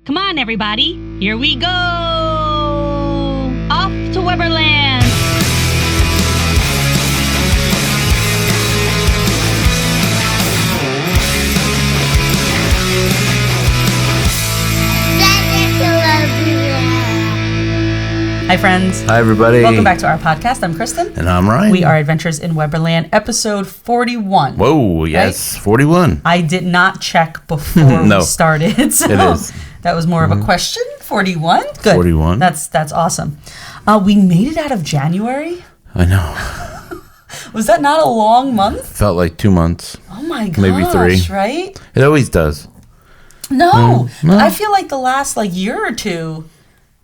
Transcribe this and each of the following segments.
Come on, everybody. Here we go. Off to Weberland. Hi, friends. Hi, everybody. Welcome back to our podcast. I'm Kristen. And I'm Ryan. We are Adventures in Weberland, episode 41. Whoa, yes, right? 41. I did not check before we started, so it is. That was more of a question. 41? Good. 41. That's awesome. We made it out of January. I know. Was that not a long month? Felt like 2 months. Oh my gosh, maybe 3. Right? It always does. No. I feel like the last year or two,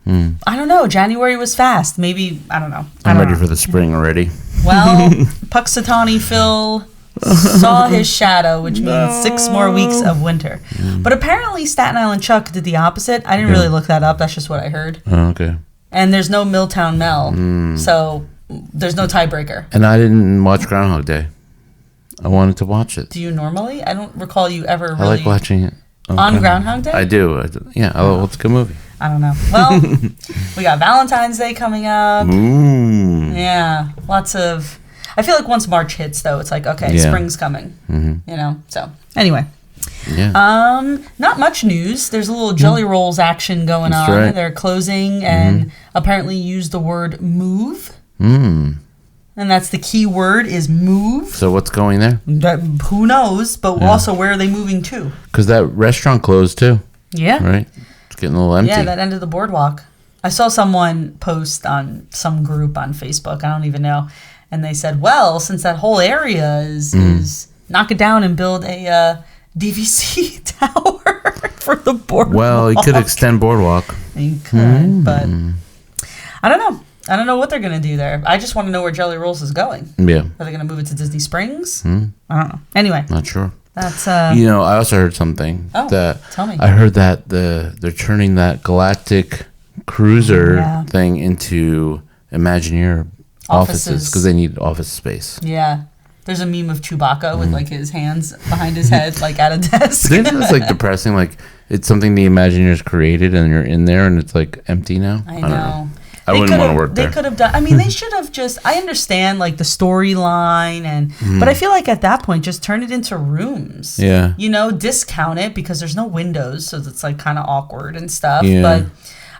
I don't know. January was fast. Maybe, I don't know. I'm ready for the spring already. Well, Puxatawny Phil saw his shadow, which means 6 more weeks of winter. But apparently Staten Island Chuck did the opposite. I didn't really look that up. That's just what I heard. Oh, okay. And there's no Milltown Mel, so there's no tiebreaker. And I didn't watch Groundhog Day. I wanted to watch it. Do you normally? I don't recall you ever really... I like watching it. On Groundhog Day? I do. Yeah, it's a good movie. I don't know. Well, we got Valentine's Day coming up. Yeah, lots of... I feel like once March hits, though, it's like, okay, spring's coming. You know, so anyway. Yeah. Not much news. There's a little Jelly Rolls action going on. Right. They're closing and apparently use the word move. And that's the key word is move. So what's going there? Who knows? But also, where are they moving to? Because that restaurant closed too. Yeah. Right? It's getting a little empty. Yeah, that ended the boardwalk. I saw someone post on some group on Facebook. I don't even know. And they said, well, since that whole area is knock it down and build a DVC tower for the boardwalk. Well, you could extend boardwalk. You could, but I don't know. I don't know what they're going to do there. I just want to know where Jelly Rolls is going. Yeah. Are they going to move it to Disney Springs? I don't know. Anyway. Not sure. That's I also heard something. Tell me. I heard that they're turning that Galactic Cruiser thing into Imagineer offices because they need office space. Yeah. There's a meme of Chewbacca with his hands behind his head at a desk. I think that's depressing. It's something the Imagineers created and you're in there and it's empty now. I don't know. I wouldn't want to work there. They could have done. I mean, they should have just. I understand the storyline but I feel like at that point, just turn it into rooms. Yeah. You know, discount it because there's no windows, so it's kind of awkward and stuff. Yeah. But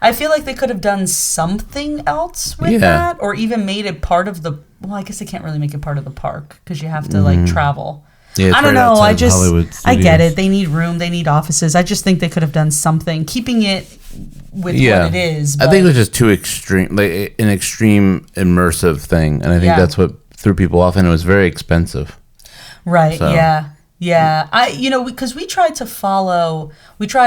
I feel like they could have done something else with that, or even made it part of the. Well, I guess they can't really make it part of the park because you have to travel. Yeah, I don't know. I get it. Studios. They need room. They need offices. I just think they could have done something, keeping it with what it is. I think it was just too extreme, an extreme immersive thing, and I think that's what threw people off, and it was very expensive. Right. So. Yeah. Yeah. Because we tried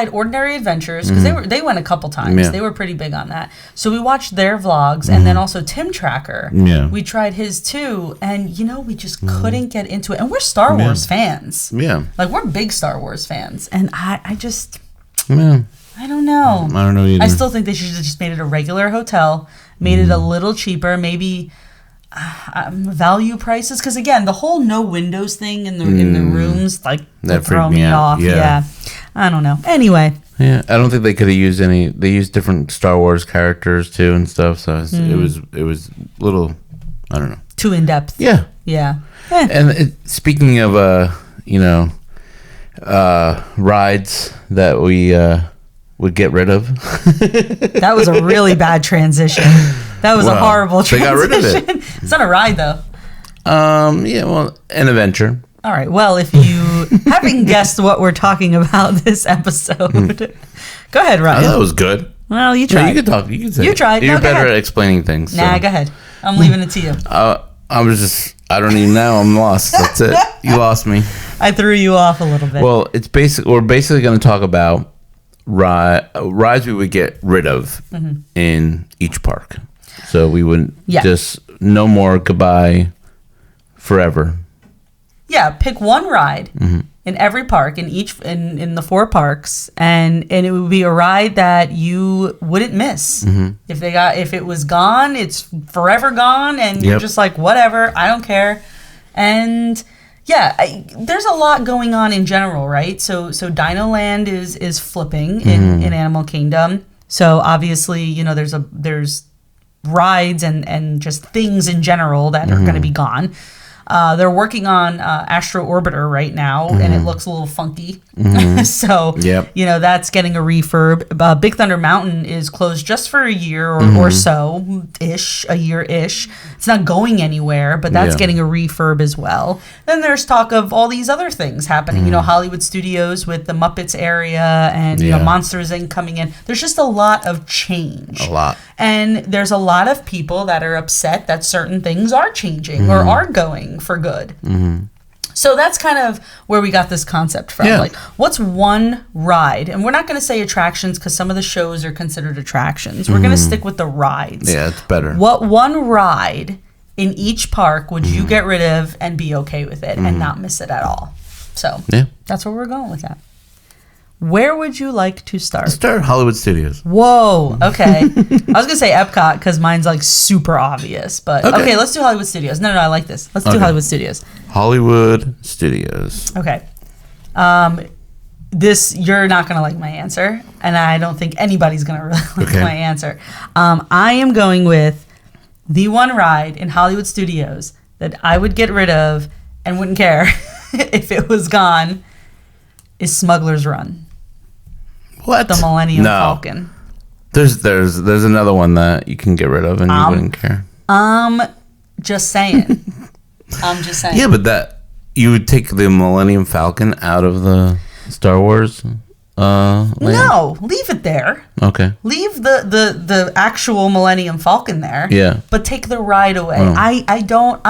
Ordinary Adventures because they went a couple times. Yeah. They were pretty big on that. So we watched their vlogs and then also Tim Tracker. Yeah. We tried his too, and we just couldn't get into it. And we're Star Wars fans. Yeah. We're big Star Wars fans, and I just. Yeah. I don't know. I don't know either. I still think they should have just made it a regular hotel, made it a little cheaper, maybe value prices. Because again, the whole no windows thing in the rooms, that throw me off. Yeah. I don't know. Anyway. Yeah, I don't think they could have used any. They used different Star Wars characters too and stuff. So it was little. I don't know. Too in depth. Yeah. Yeah. And speaking of rides that we would get rid of. That was a really bad transition. That was a horrible transition. They got rid of it. It's not a ride, though. Yeah, well, an adventure. All right. Well, if you haven't guessed what we're talking about this episode, go ahead, Ryan. That was good. Well, you tried. No, you can talk. You can say you tried. You're better at explaining things. Nah, go ahead. I'm leaving it to you. I don't even know. I'm lost. That's it. You lost me. I threw you off a little bit. Well, we're basically going to talk about rides we would get rid of in each park. So we wouldn't just no more goodbye forever. Yeah, pick one ride in every park in the 4 parks, and it would be a ride that you wouldn't miss. If it was gone, it's forever gone, and you're just like, whatever, I don't care. And there's a lot going on in general, right? So Dino Land is flipping in Animal Kingdom. So obviously, there's rides and just things in general that are going to be gone. They're working on Astro Orbiter right now, and it looks a little funky. So, that's getting a refurb. Big Thunder Mountain is closed just for a year or so-ish, a year-ish. It's not going anywhere, but that's getting a refurb as well. Then there's talk of all these other things happening. Hollywood Studios with the Muppets area and, Monsters Inc. coming in. There's just a lot of change. A lot. And there's a lot of people that are upset that certain things are changing or are going for good. So that's kind of where we got this concept from. Like, what's one ride? And we're not going to say attractions because some of the shows are considered attractions. We're going to stick with the rides. Yeah, it's better. What one ride in each park would you get rid of and be okay with it and not miss it at all? So that's where we're going with that. Where would you like to start? Let's start Hollywood Studios. Whoa, okay. I was going to say Epcot because mine's like super obvious. But okay, let's do Hollywood Studios. No, I like this. Let's do Hollywood Studios. Hollywood Studios. Okay. You're not going to like my answer. And I don't think anybody's going to really like my answer. I am going with the one ride in Hollywood Studios that I would get rid of and wouldn't care if it was gone is Smuggler's Run. What? The Millennium Falcon. There's another one that you can get rid of and you wouldn't care. Just saying. I'm just saying. Yeah, but you would take the Millennium Falcon out of the Star Wars land? No, leave it there. Okay. Leave the actual Millennium Falcon there. Yeah. But take the ride away. I don't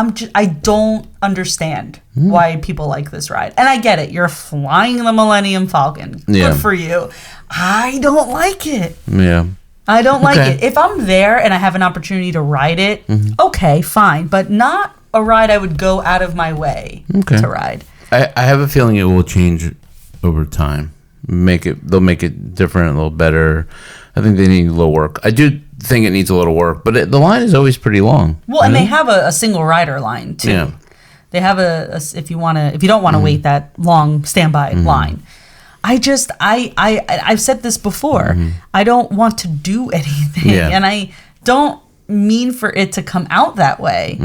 understand why people like this ride. And I get it. You're flying the Millennium Falcon. Good for you. I don't like it. Yeah. I don't like it. If I'm there and I have an opportunity to ride it, okay, fine. But not a ride I would go out of my way to ride. I have a feeling it will change over time. They'll make it different, a little better. I think they need a little work. I do think it needs a little work, but the line is always pretty long. Well, and they have a single rider line too. Yeah. They have if you don't want to wait that long standby line. I've said this before. I don't want to do anything, and I don't mean for it to come out that way.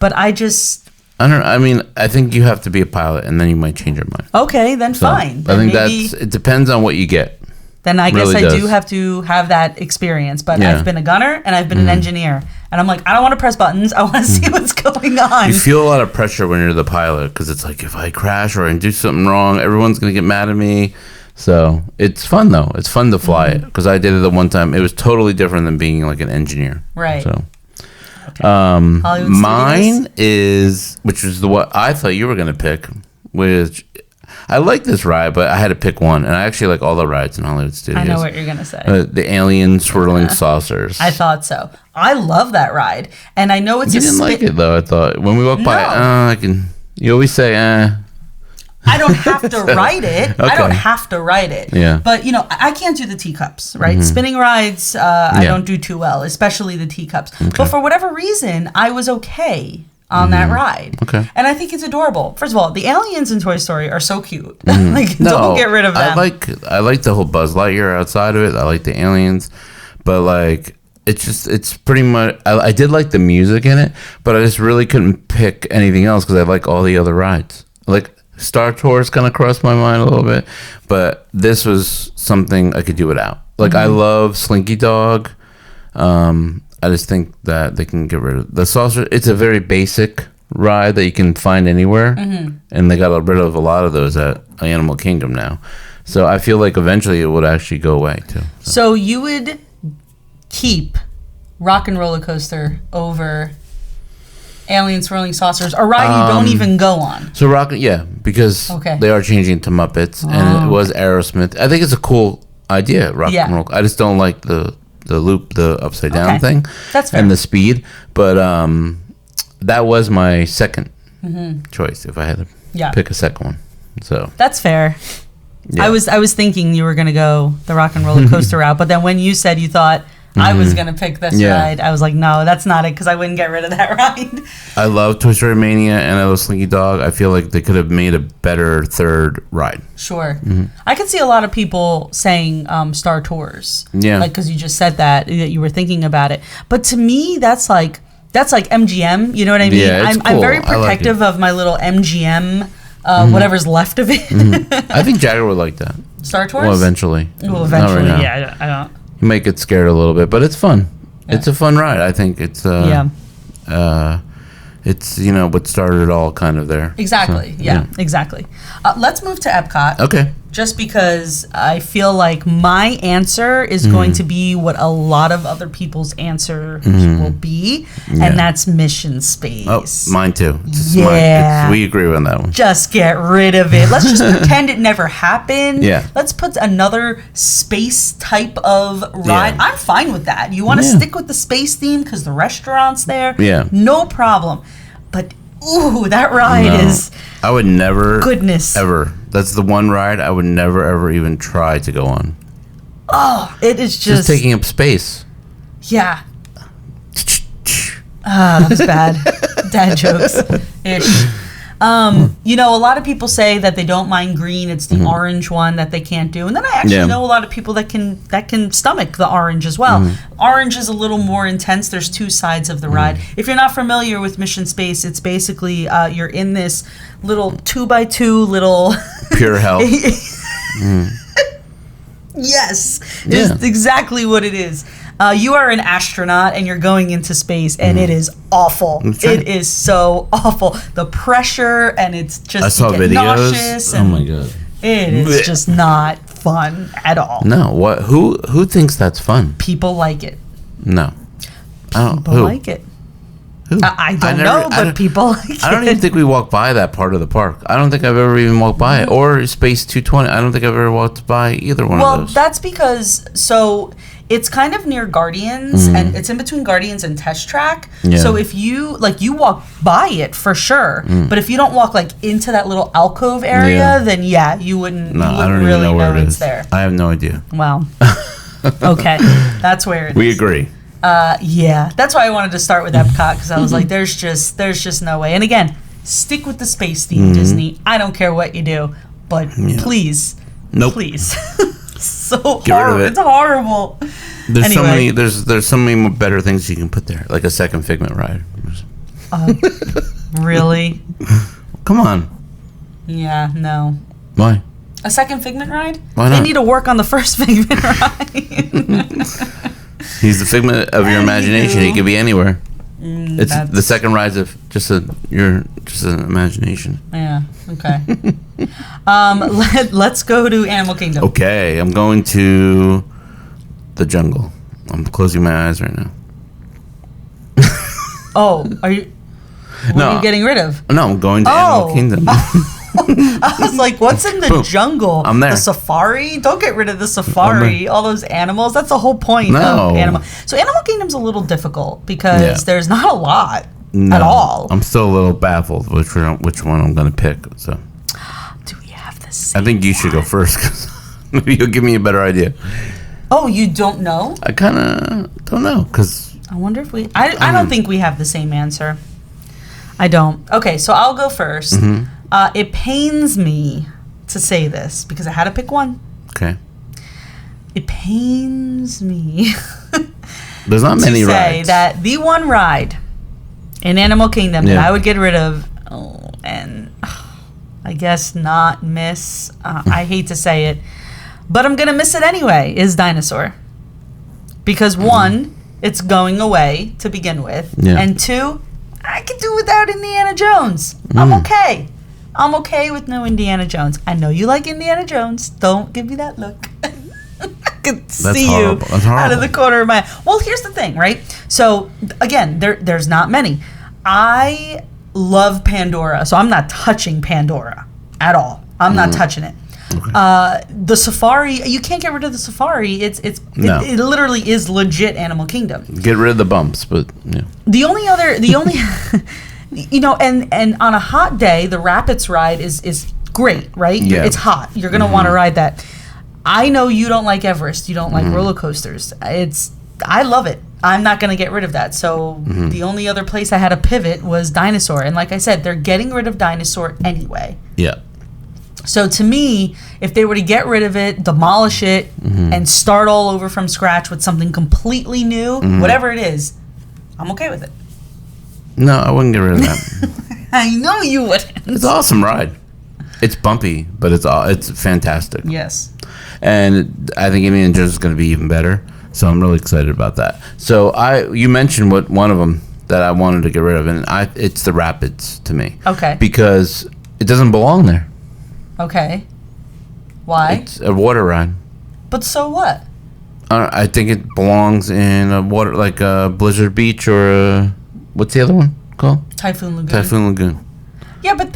But I think you have to be a pilot, and then you might change your mind. Okay, then fine. Then I think it depends on what you get. Then I guess I do have to have that experience. But I've been a gunner and I've been an engineer, and I'm like, I don't want to press buttons. I want to see what's going on. You feel a lot of pressure when you're the pilot because it's like if I crash or I do something wrong, everyone's gonna get mad at me. So it's fun though. It's fun to fly it because I did it the one time. It was totally different than being like an engineer. Right. So. Mine is, which is what I thought you were going to pick, which I like this ride, but I had to pick one, and I actually like all the rides in Hollywood Studios. I know what you're going to say. The alien swirling saucers. I thought so. I love that ride, and I know it's you didn't like it though. I thought when we walked by, you always say, I don't have to ride it. Okay. I don't have to ride it. Yeah. But, I can't do the teacups, right? Spinning rides, I don't do too well, especially the teacups. Okay. But for whatever reason, I was okay on that ride. Okay. And I think it's adorable. First of all, the aliens in Toy Story are so cute. Don't get rid of them. I like the whole Buzz Lightyear outside of it. I like the aliens. But, it's pretty much... I did like the music in it, but I just really couldn't pick anything else because I like all the other rides. Star Tours kind of crossed my mind a little bit, but this was something I could do without. I love Slinky Dog. I just think that they can get rid of the saucer. It's a very basic ride that you can find anywhere, and they got rid of a lot of those at Animal Kingdom now. So I feel like eventually it would actually go away too. So you would keep Rock and Roller Coaster over Alien Swirling Saucers, a ride you don't even go on. So because they are changing to Muppets, and it was Aerosmith. I think it's a cool idea, Rock and Roll. I just don't like the loop, the upside down thing. That's fair. And the speed. But that was my second choice if I had to pick a second one. So that's fair. Yeah. I was thinking you were going to go the Rock and Roller Coaster route, but then when you said you thought I was going to pick this ride. I was like, no, that's not it, because I wouldn't get rid of that ride. I love Toy Story Mania and I love Slinky Dog. I feel like they could have made a better third ride. Sure. I could see a lot of people saying Star Tours. Yeah. Like, because you just said that you were thinking about it. But to me, that's like MGM. You know what I mean? Yeah, it's cool. I'm very protective of my little MGM, whatever's left of it. I think Jagger would like that. Star Tours? Well, eventually. Well, eventually, Not right now. yeah. I don't. You might get scared a little bit, but it's fun. Yeah. It's a fun ride. I think it's it's what started it all kind of there. Exactly. So, exactly. Let's move to Epcot. Okay. Just because I feel like my answer is going to be what a lot of other people's answer will be, and that's Mission Space. Oh, mine too. We agree on that one. Just get rid of it. Let's just pretend it never happened. Yeah. Let's put another space type of ride. Yeah. I'm fine with that. You want to stick with the space theme because the restaurant's there? Yeah. No problem. But ooh, that ride is. I would never. Goodness. Ever. That's the one ride I would never ever even try to go on. Oh, it is just taking up space. Yeah. That was bad. Dad jokes ish. A lot of people say that they don't mind green. It's the orange one that they can't do. And then I actually know a lot of people that can stomach the orange as well. Orange is a little more intense. There's two sides of the ride. If you're not familiar with Mission Space, it's basically you're in this little 2x2 little pure hell. Yes, is exactly what it is. You are an astronaut and you're going into space, and it is awful. It is so awful. The pressure, and it's just I saw videos. Nauseous, oh my god, it is just not fun at all. No, what? Who thinks that's fun? People like it. No, people like it. Who? I don't know, but people like it. I don't even think we walked by that part of the park. I don't think I've ever even walked by it. Or Space 220. I don't think I've ever walked by either one of those. Well, that's because, it's kind of near Guardians, and it's in between Guardians and Test Track. Yeah. So if you walk by it for sure, but if you don't walk into that little alcove area, then you wouldn't. No, you I don't really even know where it it's is. there. I have no idea. Well, okay, that's where it is. We agree. That's why I wanted to start with Epcot, because I was like, there's just no way. And again, stick with the space theme, Disney. I don't care what you do, but please, please. So get rid of it. It's horrible. There's so many. There's so many more better things you can put there, like a second Figment ride. Really? Come on. Yeah. No. Why? A second Figment ride? Why not? They need to work on the first Figment ride. He's the figment of your imagination. He could be anywhere. It's the second ride's just an imagination. Yeah. Okay. Let's go to Animal Kingdom. Okay, I'm going to the jungle. I'm closing my eyes right now. Oh, are you? What are you getting rid of? No, I'm going to Animal Kingdom. I was like, what's in the jungle? I'm there. The safari? Don't get rid of the safari. All those animals. That's the whole point of Animal. So Animal Kingdom's a little difficult because there's not a lot at all. I'm still a little baffled which one I'm going to pick. So, do we have the same I think you should go first, because maybe you'll give me a better idea. Oh, you don't know? I kind of don't know, because I wonder if we... I don't think we have the same answer. I don't. Okay, so I'll go first. It pains me to say this because I had to pick one. Okay. It pains me There's not many to say rides. that the one ride in Animal Kingdom that I would get rid of, I guess not miss, I hate to say it, but I'm going to miss it anyway, is Dinosaur. Because one, it's going away to begin with. Yeah. And two, I could do without Indiana Jones. I'm okay. I'm okay with no Indiana Jones. I know you like Indiana Jones. Don't give me that look. I could see you out of the corner of my eye. Well, here's the thing, right? So, again, there's not many. I love Pandora, so I'm not touching Pandora at all. I'm not touching it. Okay. The safari, you can't get rid of the safari. It literally is legit Animal Kingdom. Get rid of the bumps, but yeah. The only and on a hot day, the Rapids ride is great, right? Yeah. It's hot. You're gonna want to ride that. I know you don't like Everest. You don't like roller coasters. I love it. I'm not going to get rid of that. So the only other place I had to pivot was dinosaur. And like I said, they're getting rid of dinosaur anyway. Yeah. So to me, if they were to get rid of it, demolish it, and start all over from scratch with something completely new, whatever it is, I'm okay with it. No, I wouldn't get rid of that. I know you wouldn't. It's an awesome ride. It's bumpy, but it's fantastic. Yes. And I think Indiana Jones is going to be even better. So I'm really excited about that. So you mentioned one of them that I wanted to get rid of, and it's the Rapids to me. Okay. Because it doesn't belong there. Okay. Why? It's a water ride. But so what? I think it belongs in a water, like a Blizzard Beach or what's the other one called? Typhoon Lagoon. Typhoon Lagoon. Yeah, but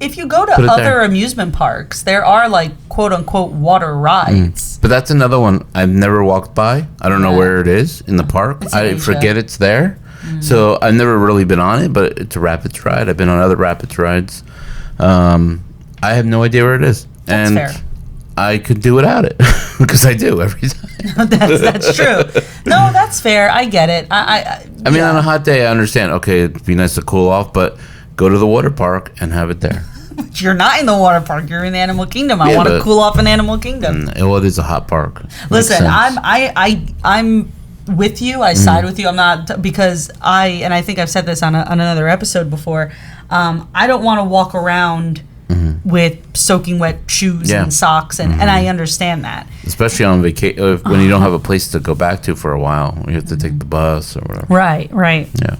if you go to other amusement parks, there are like quote unquote water rides. But that's another one I've never walked by. I don't know where it is in the park. I forget it's there. So I've never really been on it, but it's a Rapids ride. I've been on other Rapids rides. I have no idea where it is. That's fair. I could do without it because I do every time. That's true. No, that's fair. I get it. I mean, on a hot day, I understand. Okay, it'd be nice to cool off, but go to the water park and have it there. But you're not in the water park. You're in the Animal Kingdom. I want to cool off in Animal Kingdom. Well, it is a hot park. Listen, I'm with you. I side with you. I'm not, because I think I've said this on another episode before. I don't want to walk around with soaking wet shoes and socks, and I understand that. Especially on vacation, when you don't have a place to go back to for a while. You have to take the bus or whatever. Right. Yeah.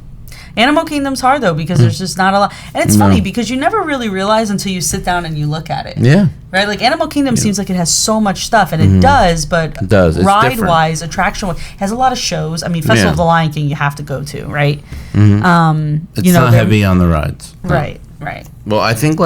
Animal Kingdom's hard, though, because there's just not a lot. And it's funny, because you never really realize until you sit down and you look at it. Yeah. Right? Like, Animal Kingdom seems like it has so much stuff, and it does, but it does. Ride-wise, attraction-wise, it has a lot of shows. I mean, Festival of the Lion King you have to go to, right? It's not heavy on the rides. Right. Well, I think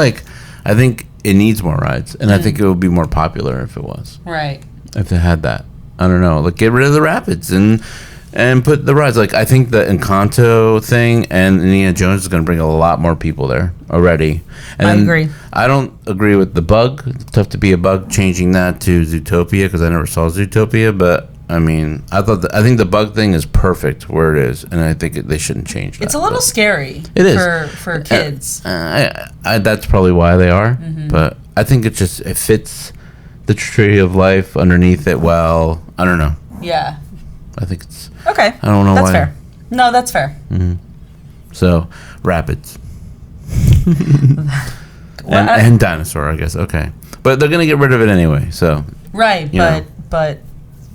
it needs more rides, and I think it would be more popular if it was. Right. If it had that. I don't know. Like, get rid of the Rapids and put the rides. Like, I think the Encanto thing and Indiana Jones is going to bring a lot more people there already. And I agree. I don't agree with the bug. It's tough to be a bug changing that to Zootopia because I never saw Zootopia. But I mean, I think the bug thing is perfect where it is, and I think they shouldn't change that. It's a little scary. It is for kids. That's probably why they are. But I think it fits the tree of life underneath it well. I don't know. Yeah. I think it's okay. I don't know that's why. Fair. No, that's fair. So Rapids and dinosaur, I guess. Okay, but they're gonna get rid of it anyway. So right, but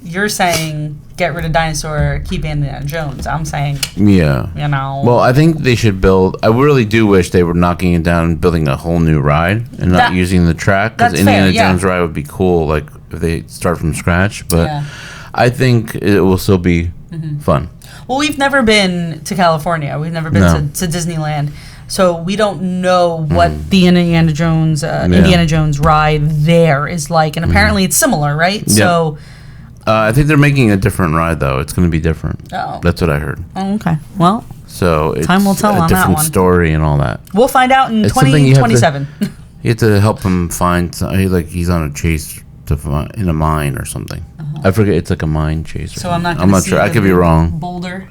you're saying get rid of dinosaur, keep Indiana Jones. I'm saying Well, I think they should build. I really do wish they were knocking it down and building a whole new ride and not using the track, because Indiana Jones ride would be cool. Like if they start from scratch, but. I think it will still be fun. Well, we've never been to California. We've never been to Disneyland. So we don't know what the Indiana Jones ride there is like. And apparently it's similar, right? Yeah. So I think they're making a different ride, though. It's going to be different. Oh. That's what I heard. Oh, okay. Well, so it's time will tell on that one. A different story and all that. We'll find out in 2027. You have to help him find, like he's on a chase in a mine or something. I forget. It's like a mine chase. So I'm not sure. I could be wrong. Boulder.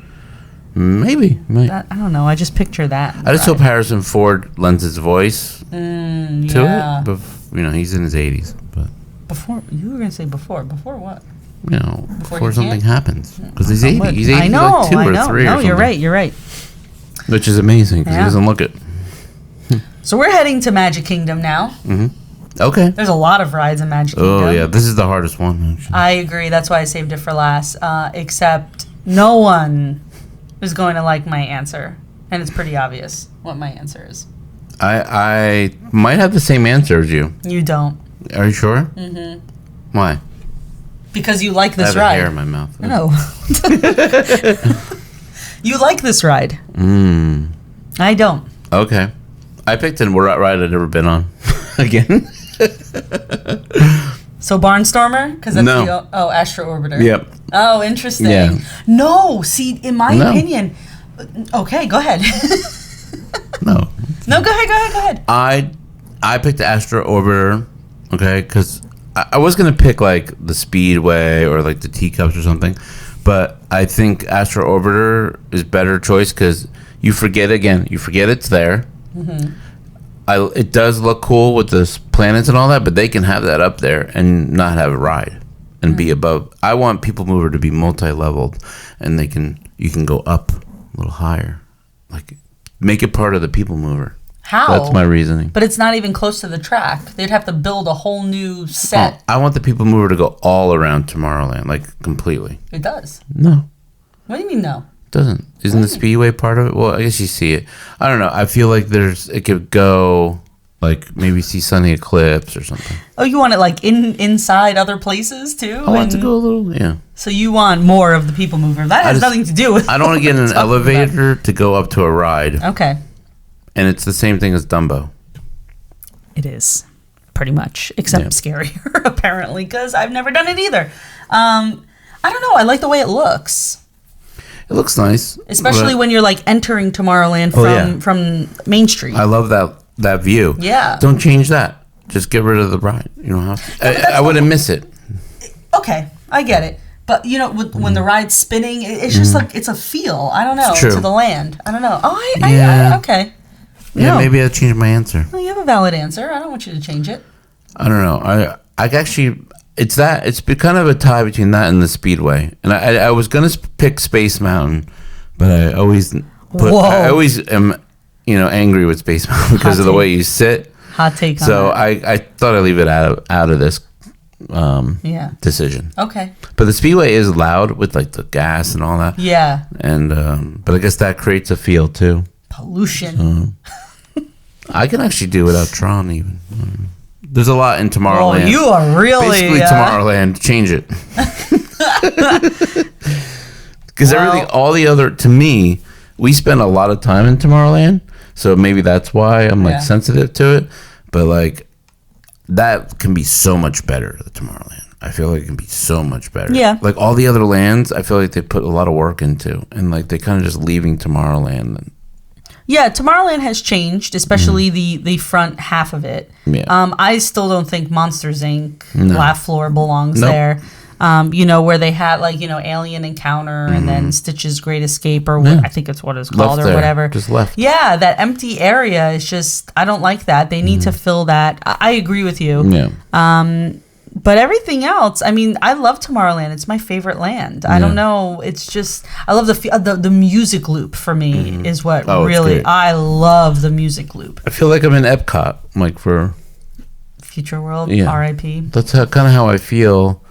Maybe. I don't know. I just picture that. I just hope Harrison Ford lends his voice to it. But he's in his 80s. But before you were gonna say before what? Before something happens, because he's 80. He's 80 I know, like 2 or 3 or something. You're right. Which is amazing because he doesn't look it. So we're heading to Magic Kingdom now. Okay. There's a lot of rides in Magic Kingdom. Oh, yeah. This is the hardest one, actually. I agree. That's why I saved it for last. Except no one is going to like my answer. And it's pretty obvious what my answer is. I might have the same answer as you. You don't. Are you sure? Why? Because you like this ride. I have hair in my mouth. No. You like this ride. I don't. Okay. I picked a ride I've never been on. Again. So Barnstormer? Because that's Astro Orbiter. Yep. Oh, interesting. Yeah. No, see, in my opinion. Okay, go ahead. No. No, go ahead. I picked the Astro Orbiter, okay, because I was gonna pick like the Speedway or like the Teacups or something, But I think Astro Orbiter is better choice because you forget it's there. It does look cool with the planets and all that, but they can have that up there and not have a ride and be above. I want People Mover to be multi-leveled, and you can go up a little higher, like make it part of the People Mover. How? That's my reasoning. But it's not even close to the track. They'd have to build a whole new set. I want the People Mover to go all around Tomorrowland, like completely. It does. No. What do you mean no? It doesn't. Isn't the Speedway part of it? Well, I guess you see it. I don't know. I feel like it could go, like maybe see Sunny Eclipse or something. Oh, you want it like inside other places too? I want to go a little, yeah. So you want more of the People Mover. That has nothing to do with I don't want to get in an elevator to go up to a ride. Okay. And it's the same thing as Dumbo. It is, pretty much, except scarier, apparently, because I've never done it either. I don't know. I like the way it looks. It looks nice. Especially when you're, like, entering Tomorrowland from Main Street. I love that view. Yeah. Don't change that. Just get rid of the ride. You don't have to. I wouldn't miss it. Okay, I get it. But, you know, when the ride's spinning, it's just like, it's a feel. I don't know. To the land. I don't know. Oh, okay. Yeah, maybe I'll change my answer. Well, you have a valid answer. I don't want you to change it. I don't know. I actually, it's kind of a tie between that and the Speedway. And I was gonna pick Space Mountain, but I always am, angry with Space Mountain because of the way you sit. Hot take on So that. I thought I'd leave it out of this decision. Okay. But the Speedway is loud with like the gas and all that. Yeah. And but I guess that creates a feel too. Pollution. I can actually do without Tron even. There's a lot in Tomorrowland. Oh, you are really... Basically Tomorrowland. Change it. Because all the other... To me, we spend a lot of time in Tomorrowland. So maybe that's why I'm like sensitive to it. But like, that can be so much better, the Tomorrowland. I feel like it can be so much better. Yeah. Like all the other lands, I feel like they put a lot of work into. And like, they kind of just leaving Tomorrowland. Yeah, Tomorrowland has changed, especially the front half of it. Yeah. I still don't think Monsters Inc. Laugh Floor belongs there. Where they had Alien Encounter and then Stitch's Great Escape or I think it's what it's called left or whatever. Just left. Yeah, that empty area is just, I don't like that. They need to fill that. I agree with you. Yeah. But everything else, I mean, I love Tomorrowland. It's my favorite land. I don't know. It's just, I love the music loop for me is what really, I love the music loop. I feel like I'm in Epcot, like for Future World, R.I.P. That's kind of how I feel,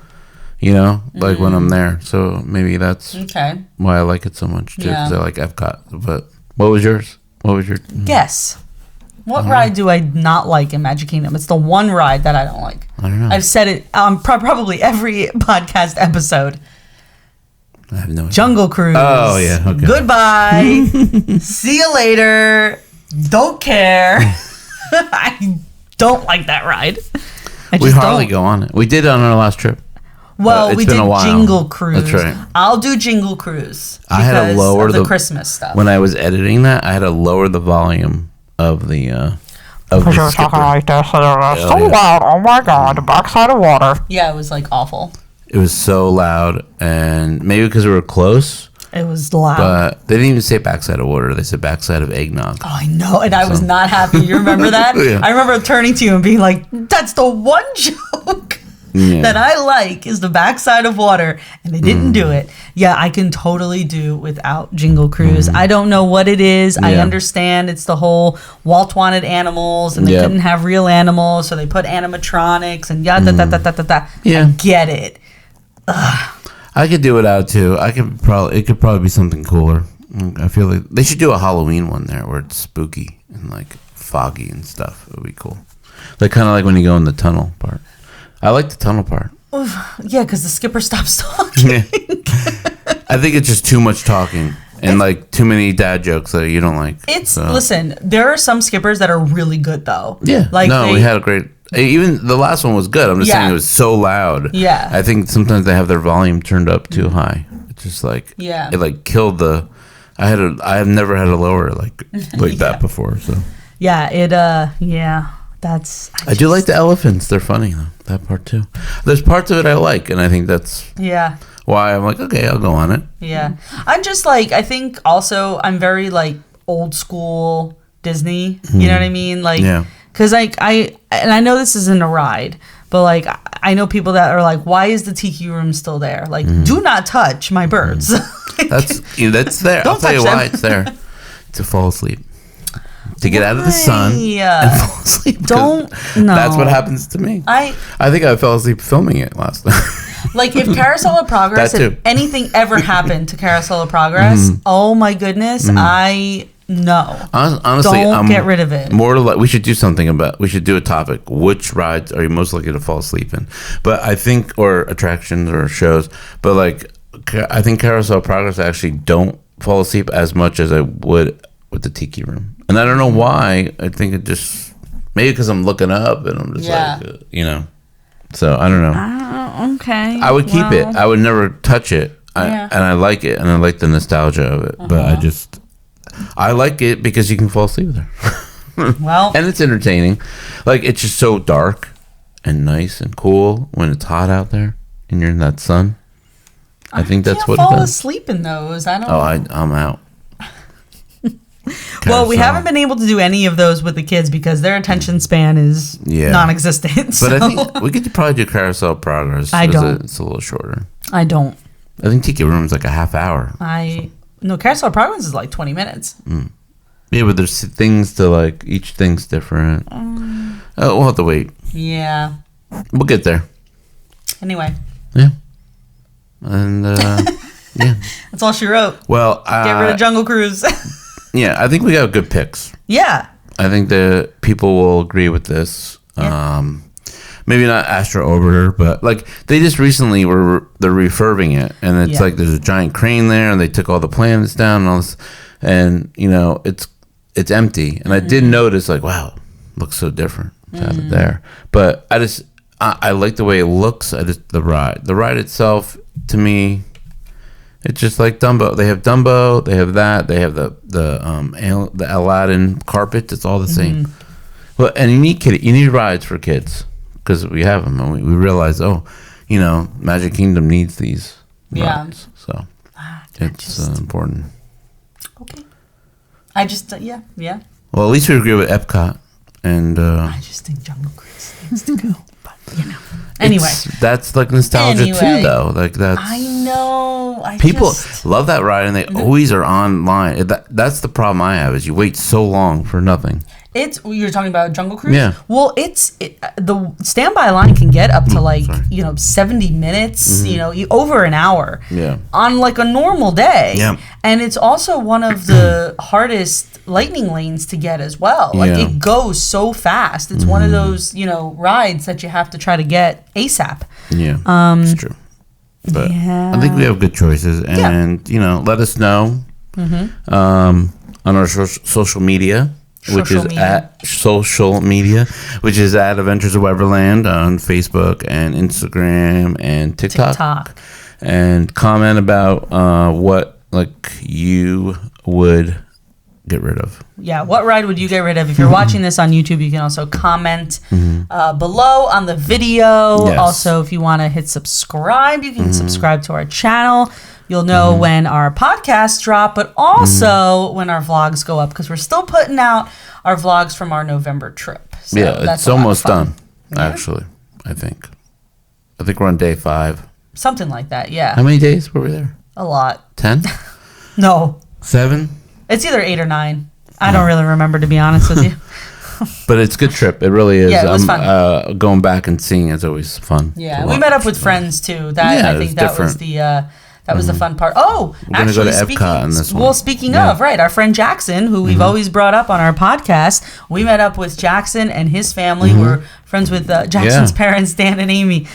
like when I'm there. So maybe that's why I like it so much too, because I like Epcot. But what was yours? What was your guess? What ride do I not like in Magic Kingdom? It's the one ride that I don't like. I don't know. I've said it probably every podcast episode. I have no idea. Jungle Cruise. Oh, yeah. Okay. Goodbye. See you later. Don't care. I don't like that ride. We hardly go on it. We did it on our last trip. Well, we did Jingle Cruise. That's right. I'll do Jingle Cruise. I had to lower the Christmas stuff. When I was editing that, I had to lower the volume of the because you're talking like this, so loud. Oh my god, the backside of water. Yeah, it was like awful. It was so loud, and maybe because we were close. It was loud. But they didn't even say backside of water. They said backside of eggnog. Oh, I know, and I was not happy. You remember that? Yeah. I remember turning to you and being like, "That's the one joke that I like is the backside of water," and they didn't do it. Yeah, I can totally do without Jingle Cruise. I don't know what it is. I understand it's the whole Walt wanted animals and they couldn't have real animals, so they put animatronics and da da da da da da. Yeah, I get it. Ugh. I could do without too. It could probably be something cooler. I feel like they should do a Halloween one there where it's spooky and like foggy and stuff. It would be cool. Like kind of like when you go in the tunnel part. I like the tunnel part. Yeah, because the skipper stops talking. Yeah. I think it's just too much talking and like too many dad jokes that you don't like. Listen, there are some skippers that are really good though. Yeah. We had a great. Even the last one was good. I'm just saying it was so loud. Yeah. I think sometimes they have their volume turned up too high. It's just like it like killed the. I have never had a lower like that before. So I do like the elephants. They're funny though. That part too. There's parts of it I like, and I think that's why I'm like, okay, I'll go on it. Yeah. I'm just like, I think also I'm very like old school Disney. You know what I mean? Like, because like I know this isn't a ride, but like I know people that are like, why is the tiki room still there? Like, do not touch my birds. That's there. I'll tell you why it's there. To fall asleep. To get out of the sun and fall asleep. That's what happens to me. I think I fell asleep filming it last night. Like if Carousel of Progress, if anything ever happened to Carousel of Progress, oh my goodness, honestly, don't get rid of it. More like we should do something about. We should do a topic. Which rides are you most likely to fall asleep in? But I think, or attractions or shows. But like, I think Carousel of Progress I actually don't fall asleep as much as I would with the Tiki Room, and I don't know why. I think it just maybe because I'm looking up and I'm just like, So I don't know. Okay. I would keep it. I would never touch it. And I like it, and I like the nostalgia of it. But I like it because you can fall asleep there. And it's entertaining. Like it's just so dark and nice and cool when it's hot out there and you're in that sun. I think that's what it does. Fall asleep in those. I don't. Oh, I'm out. Well, we haven't been able to do any of those with the kids because their attention span is non-existent. But I think we could probably do Carousel of Progress. I don't. It's a little shorter. I don't. I think Tiki Room is like a half hour. No, Carousel of Progress is like 20 minutes. Yeah, but there's things to like. Each thing's different. We'll have to wait. Yeah. We'll get there. Anyway. Yeah. And yeah. That's all she wrote. Well, get rid of Jungle Cruise. Yeah, I think we got good picks. Yeah. I think that people will agree with this. Yeah. Maybe not Astro Orbiter, but like they just recently they're refurbing it, and it's like there's a giant crane there, and they took all the planets down and all this, and it's empty. And I did notice like, wow, looks so different out of there. But I like the way it looks. The ride itself to me. It's just like Dumbo. They have Dumbo. They have that. They have the Aladdin carpet. It's all the same. Well, and you need rides for kids because we have them, and we realize, Magic Kingdom needs these rides. So it's important. Okay. I just yeah. Well, at least we agree with Epcot, and I just think Jungle Cruise needs to go. But anyway, that's like nostalgia too, though. Like that's. I know. People love that ride, and they always are online. That's the problem I have is you wait so long for nothing. You're talking about Jungle Cruise? Yeah. Well, the standby line can get up to 70 minutes, over an hour. Yeah. On like a normal day. Yeah. And it's also one of the hardest lightning lanes to get as well. Like it goes so fast. It's one of those, rides that you have to try to get ASAP. Yeah. It's true. But I think we have good choices, and let us know on our social media. Which is at Adventures of Weberland on Facebook and Instagram and TikTok. And comment about what you would get rid of. Yeah, what ride would you get rid of? If you're watching this on YouTube, you can also comment below on the video. Yes. Also, if you want to hit subscribe, you can subscribe to our channel. You'll know when our podcasts drop, but also when our vlogs go up, because we're still putting out our vlogs from our November trip. So it's almost done, actually, I think. I think we're on day 5. Something like that, yeah. How many days were we there? A lot. 10? No. 7? It's either 8 or 9. I don't really remember, to be honest with you. But it's a good trip. It really is. Yeah, it was fun. Going back and seeing it's always fun. Yeah, we met up with friends, too. I think that was the... That was the fun part. Oh, we're going to go to Epcot in this one. Well, speaking of, right, our friend Jackson, who we've always brought up on our podcast, we met up with Jackson and his family. We're friends with Jackson's parents, Dan and Amy.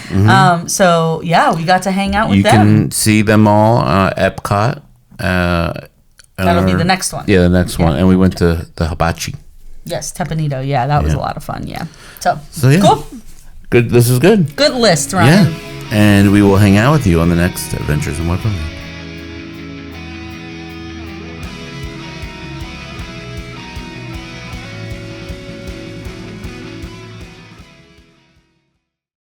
So, we got to hang out with them. You can see them all at Epcot. That'll be the next one. Yeah, the next one. And we went to the Hibachi. Yes, Tepanito. Yeah, that was a lot of fun. Yeah. So cool. Good. This is good. Good list, Ryan. Yeah. And we will hang out with you on the next Adventures in Weberland.